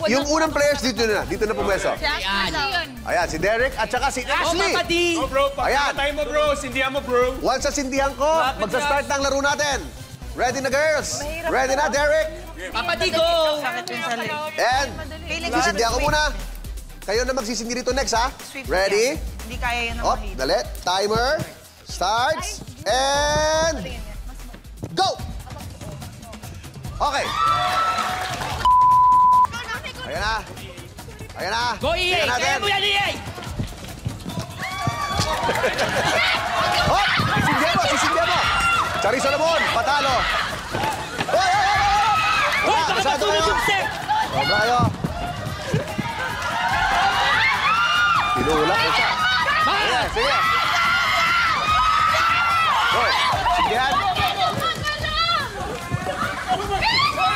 Yung unang players dito na pumweso. Ayan, si Derek at saka si Ashley. Oh, bro, pagkamatay mo, bro. Sindihan mo, bro. Once sa sindihan ko, magsa-start ng laro natin. Ready na, girls? Ready na, Derek? Papa D, go! And, sisindihan ko muna. Kayo na magsisindi dito next, ha? Ready? Hindi kaya yun Op, dali. Timer. Starts. And... Go! Okay. Ayan na. Ayan na. Go, EA! Kaya mo yan, EA! Hop! Sisindihan mo! Charis Solomon, patalo. Hoy! Hoy, baka matulog yung step! Sobra kayo. Tinulak ko siya. Sige, sige. Hoy, sindihan.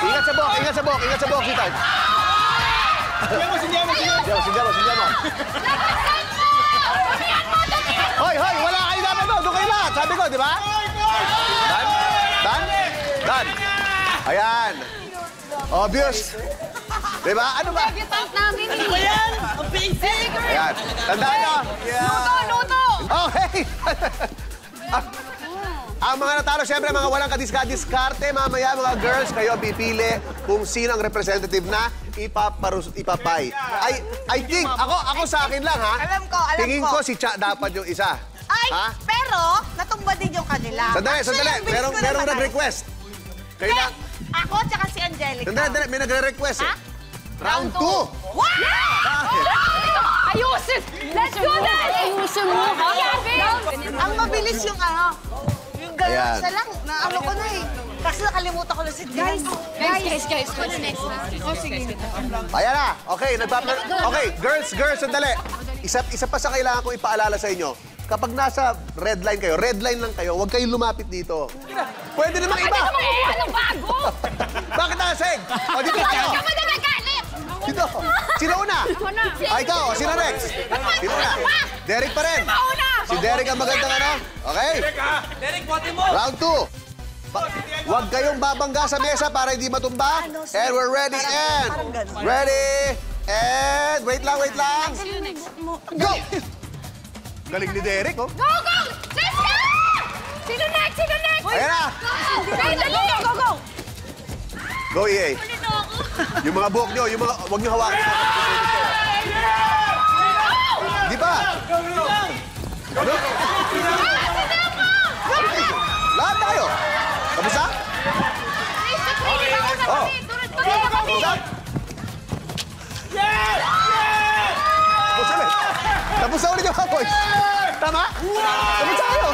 Ingat sa bok, ingat sa bok, ingat sa bok, si Tay. Sindihan mo. Hoy, wala kayo dapat doon. Doon kayo lahat. Sabi ko, di ba? Dan. Ayan. Obvious. Di ba? Ano ba? Ano ba yan? Ang basic! Ayan. Tandaan nyo. Luto! Okay. Ang mga natalo, siyempre, mga walang kadiskarte. Mamaya, mga girls, kayo pipili kung sino ang representative na ipapay. I think, ako sa akin lang, ha? Alam ko. Tingin ko si Cha dapat yung isa. Ay, ha? pero natumba din yung kanila. Sandali. Merong nag-request. Kayo lang. Ako tsaka si Angelica. Sandali. May nagre-request. Ha? Round 2. Wow! Ayusin! Let's do this! Ayusin mo, ha? Ang mabilis yung yung gano'n Ayan. siya lang. Naano ko na eh. Kasi nakalimutan ko na si Guys. What's next? Oh, sige. Ayan na. Okay, okay, girls, sandali. Isa pa sa kailangan kong ipaalala sa inyo. Kapag nasa red line kayo, huwag kayong lumapit dito. Pwede namang iba. Pwede naman kumuha ng bago. Bakit nasig? O, dito tayo. Bakit ka ba nagagalit? Dito. Sino una? Ikaw. Sino next? Sino una? Derek pa rin. Si Derek ang magandang ano? Okay? Derek, bote mo! Round 2. Huwag kayong babangga sa mesa para hindi matumba. And we're ready. And ready. And wait lang. Go! Galing ni Derek, oh. Go! Let's go! Sino next? Ayan na. Go! Go, EA. Yung mga buhok nyo, huwag nyo hawakan. Di ba? Ano? Lahat tayo. Kamusta? Oh. Tapos na ulit yung kapoy. Tama? Tapos tayo.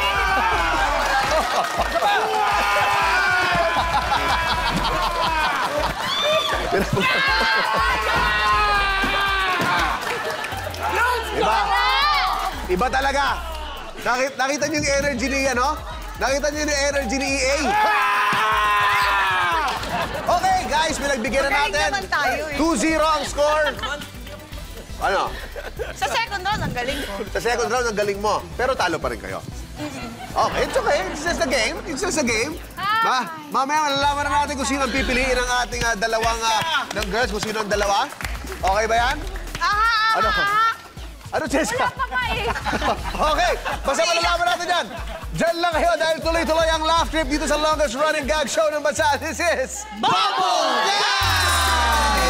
Iba talaga. Nakita niyo yung energy ni Nakita niyo yung energy ni EA? Okay, guys, pinagbigyan na natin. 2-0 ang score. Ano? Sa second round, ang galing ko. Sa second round, ang galing mo. Pero talo pa rin kayo. Okay, it's okay. It's just a game. Mamaya malalaman na natin kung sino ang pipiliin ng ating dalawang ng girls, kung sino ang dalawa. Okay ba yan? Ano? Ano, Jessica? Okay, basta malalaman natin yan. Diyan lang kayo dahil tuloy-tuloy ang laugh trip dito sa longest running gag show ng bansa. This is... Bubble Gang!